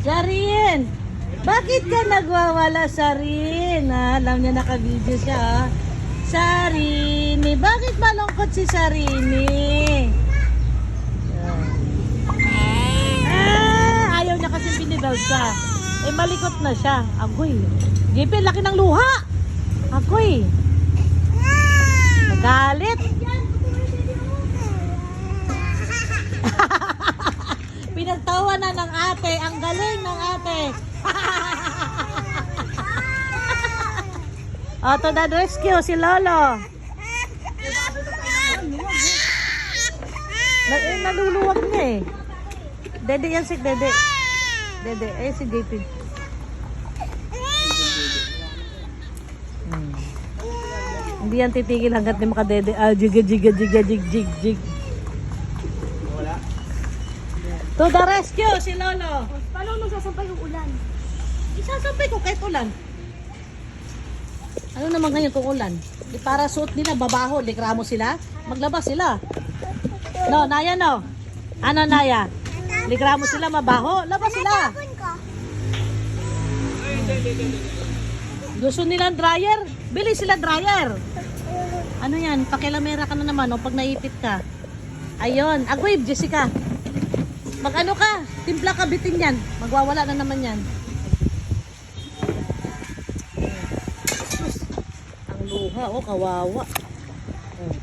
Sharin! Bakit ka nagwawala, Sharin? Alam niya naka-video siya. Sharini, bakit malungkot si Sharini? Ayaw niya kasi binibelt ka. Eh, malikot na siya. Agoy. JP, laki ng luha. Agoy. Nagalit. Pinagtawa na ng ate. Ang galing ng ate. To the rescue, si Lolo. Naluluwag niya eh. Dede yan si Dede. Dede, ay si JP. Hindi yan titigil hanggat di makadede. Jig. To the rescue, si Lolo. Paano nung sasampay yung ulan? Isasampay ko kahit ulan. Ano naman ngayon kung ulan? Di para suot nila, babaho, likramo sila. Maglabas sila. No, Naya no. Ano Naya? Likramo sila, mabaho. Labas sila. Gusto nilang dryer? Bili sila dryer. Ano yan? Pakilamera ka na naman o pag naipit ka. Ayun. Agwave, Jessica. Mag-ano ka? Timpla ka bitin yan. Magwawala na naman yan. Ang luha, oh, kawawa.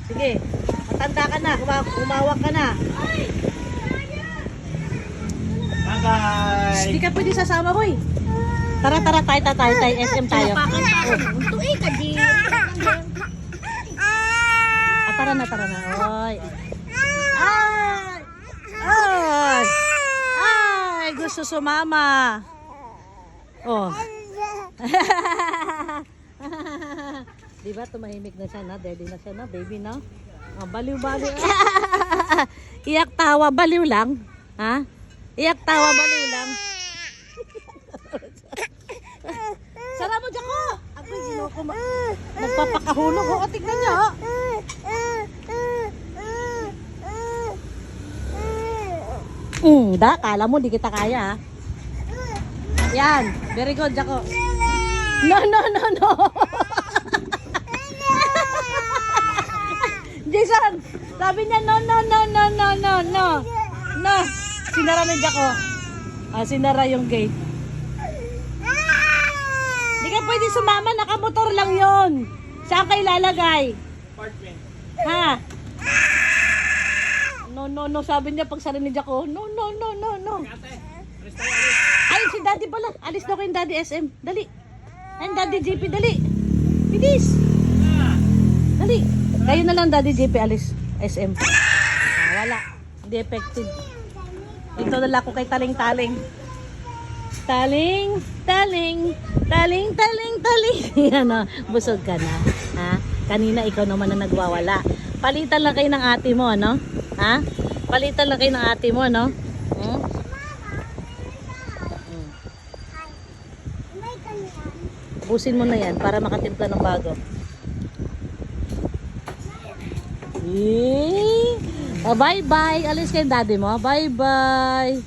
Sige. Matanda ka na. Umawak ka na. Bye-bye! Hindi ka pwede sasama, boy. Tara, tayo, SM tayo. Ito eh, kadi. Tara na. Oy. Ay, gusto sumama. Oh. Diba, tumahimik na siya na. Daddy na siya na, baby na. Baliw. Iyak tawa, baliw lang. Ha? Iyak tawa, baliw lang. Sara mo dyan ko! Ako'y ginoko nagpapakahulog. O, tignan niyo. Kala mo di kita kaya. Yan, very good, Jaco. No. Jason, sabi niya no. Sinara na Jaco. Sinara yung gate. Di ka pwede sumama, nakamotor lang yon. Saan kayo lalagay? Apartment. Ha? No, sabi niya pag sarinig ako. No. Ate, alis tayo, alis. Ay, si Daddy pala. Alis daw kayong Daddy SM. Dali. Ay, Daddy JP, dali. Bilis. Dali. Kayo na lang Daddy JP, alis. SM. Wala. Hindi effective. Dito na lang ako kay Taling. Taling. Yan o, busog ka na. Ha? Kanina ikaw naman na nagwawala. Palitan lang kayo ng ate mo, ano? Ha? Palitan lang kayo ng ate mo, ano? Busin mo na yan para makatimpla ng bago. Bye-bye. Alis kayo daddy mo. Bye-bye.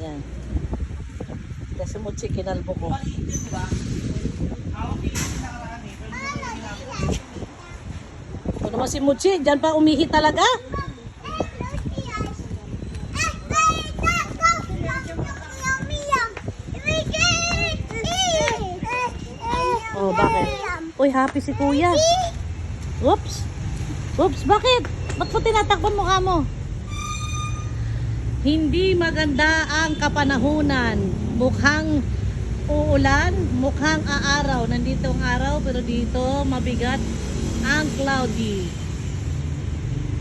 Yan. Kasi mo kinalbo ko. Ito naman si Muchi. Diyan pa umihi talaga. Oh, bakit? Uy, happy si kuya. Oops, bakit? Ba't po tinatakpan mukha mo? Hindi maganda ang kapanahunan. Mukhang uulan, mukhang aaraw. Nandito ang araw, pero dito mabigat ang cloudy.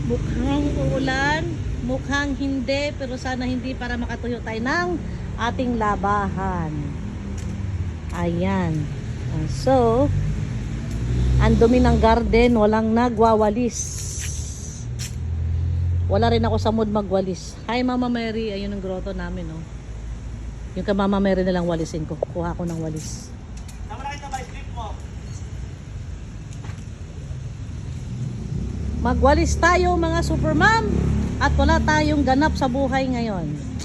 Mukhang uulan, mukhang hindi, pero sana hindi para makatuyo tayo ng ating labahan. Ayan. So, ang dumi ng garden, walang nagwawalis. Wala rin ako sa mood magwalis. Hi Mama Mary, ayun ang grotto namin, oh. Yung ka Mama Mary na lang walisin ko. Kuha ko ng walis. Tama na kita ba strip mo? Magwalis tayo mga super mom. At wala tayong ganap sa buhay ngayon.